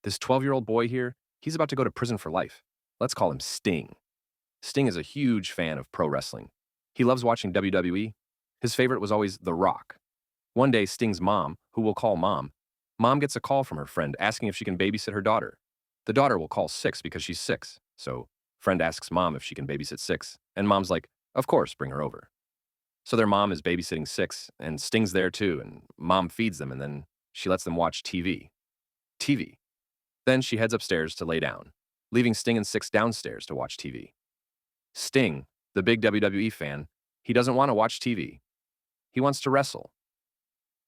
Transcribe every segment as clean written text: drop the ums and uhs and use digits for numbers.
This 12-year-old boy here, he's about to go to prison for life. Let's call him Sting. Sting is a huge fan of pro wrestling. He loves watching WWE. His favorite was always The Rock. One day, Sting's mom, who we'll call Mom gets a call from her friend asking if she can babysit her daughter. The daughter will call Six because she's 6. So, friend asks Mom if she can babysit Six, and Mom's like, of course, bring her over. So their mom is babysitting Six, and Sting's there too, and Mom feeds them, and then she lets them watch TV. TV. Then she heads upstairs to lay down, leaving Sting and Six downstairs to watch TV. Sting, the big WWE fan, he doesn't want to watch TV. He wants to wrestle.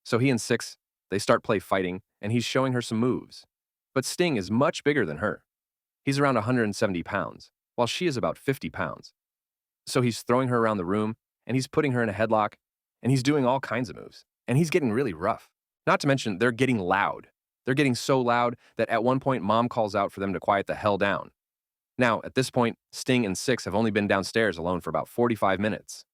So he and Six, they start fighting, and he's showing her some moves. But Sting is much bigger than her. He's around 170 pounds, while she is about 50 pounds. So he's throwing her around the room, and he's putting her in a headlock, and he's doing all kinds of moves. And he's getting really rough. Not to mention, they're getting loud. They're getting so loud that at one point, Mom calls out for them to quiet the hell down. Now, at this point, Sting and Six have only been downstairs alone for about 45 minutes.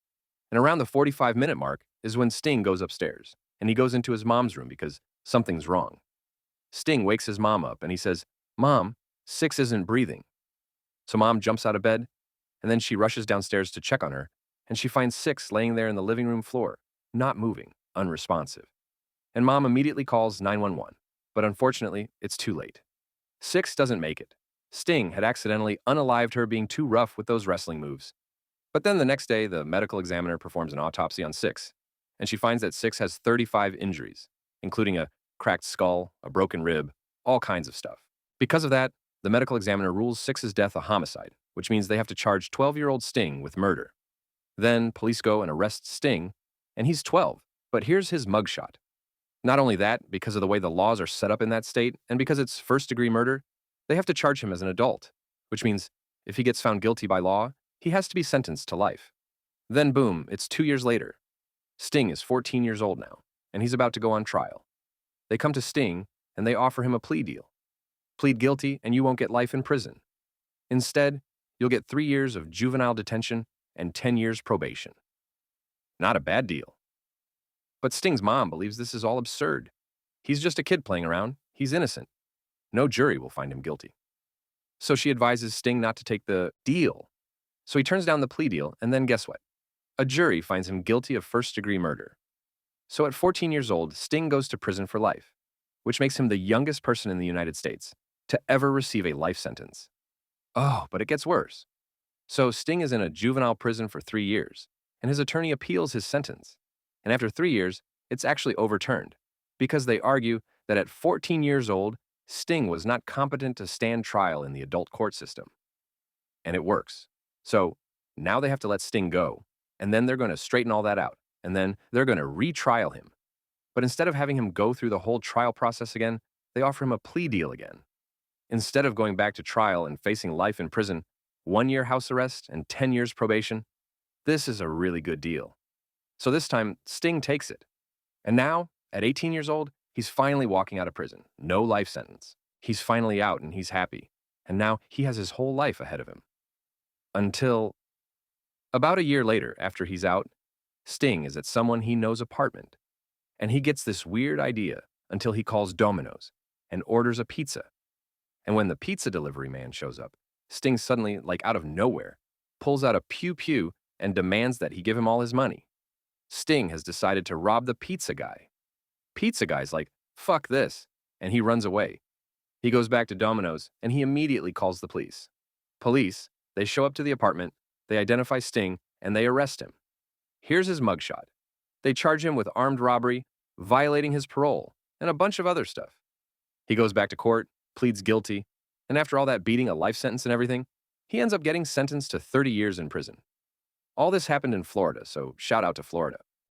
And around the 45-minute mark is when Sting goes upstairs, and he goes into his mom's room because something's wrong. Sting wakes his mom up, and he says, "Mom, Six isn't breathing." So Mom jumps out of bed, and then she rushes downstairs to check on her, and she finds Six laying there in the living room floor, not moving, unresponsive. And Mom immediately calls 911, but unfortunately, it's too late. Six doesn't make it. Sting had accidentally unalived her being too rough with those wrestling moves. But then the next day, the medical examiner performs an autopsy on Six, and she finds that Six has 35 injuries, including a cracked skull, a broken rib, all kinds of stuff. Because of that, the medical examiner rules Six's death a homicide, which means they have to charge 12-year-old Sting with murder. Then police go and arrest Sting, and he's 12, but here's his mugshot. Not only that, because of the way the laws are set up in that state, and because it's first-degree murder, they have to charge him as an adult, which means if he gets found guilty by law, he has to be sentenced to life. Then boom, it's 2 years later. Sting is 14 years old now, and he's about to go on trial. They come to Sting, and they offer him a plea deal. Plead guilty, and you won't get life in prison. Instead, you'll get 3 years of juvenile detention and 10 years probation. Not a bad deal. But Sting's mom believes this is all absurd. He's just a kid playing around. He's innocent. No jury will find him guilty. So she advises Sting not to take the deal. So he turns down the plea deal, and then guess what? A jury finds him guilty of first-degree murder. So at 14 years old, Sting goes to prison for life, which makes him the youngest person in the United States to ever receive a life sentence. Oh, but it gets worse. So Sting is in a juvenile prison for 3 years, and his attorney appeals his sentence. And after 3 years, it's actually overturned, because they argue that at 14 years old, Sting was not competent to stand trial in the adult court system. And it works. So now they have to let Sting go, and then they're going to straighten all that out, and then they're going to retrial him. But instead of having him go through the whole trial process again, they offer him a plea deal again. Instead of going back to trial and facing life in prison, 1 year house arrest and 10 years probation, this is a really good deal. So this time, Sting takes it. And now, at 18 years old, he's finally walking out of prison. No life sentence. He's finally out and he's happy. And now he has his whole life ahead of him. Until about a year later, after he's out, Sting is at someone he know's apartment. And he gets this weird idea until he calls Domino's and orders a pizza. And when the pizza delivery man shows up, Sting suddenly, like out of nowhere, pulls out a pew-pew and demands that he give him all his money. Sting has decided to rob the pizza guy. Pizza guy's like, fuck this, and he runs away. He goes back to Domino's, and he immediately calls the police. Police, they show up to the apartment, they identify Sting, and they arrest him. Here's his mugshot. They charge him with armed robbery, violating his parole, and a bunch of other stuff. He goes back to court, pleads guilty, and after all that beating, a life sentence and everything, he ends up getting sentenced to 30 years in prison. All this happened in Florida, so shout out to Florida.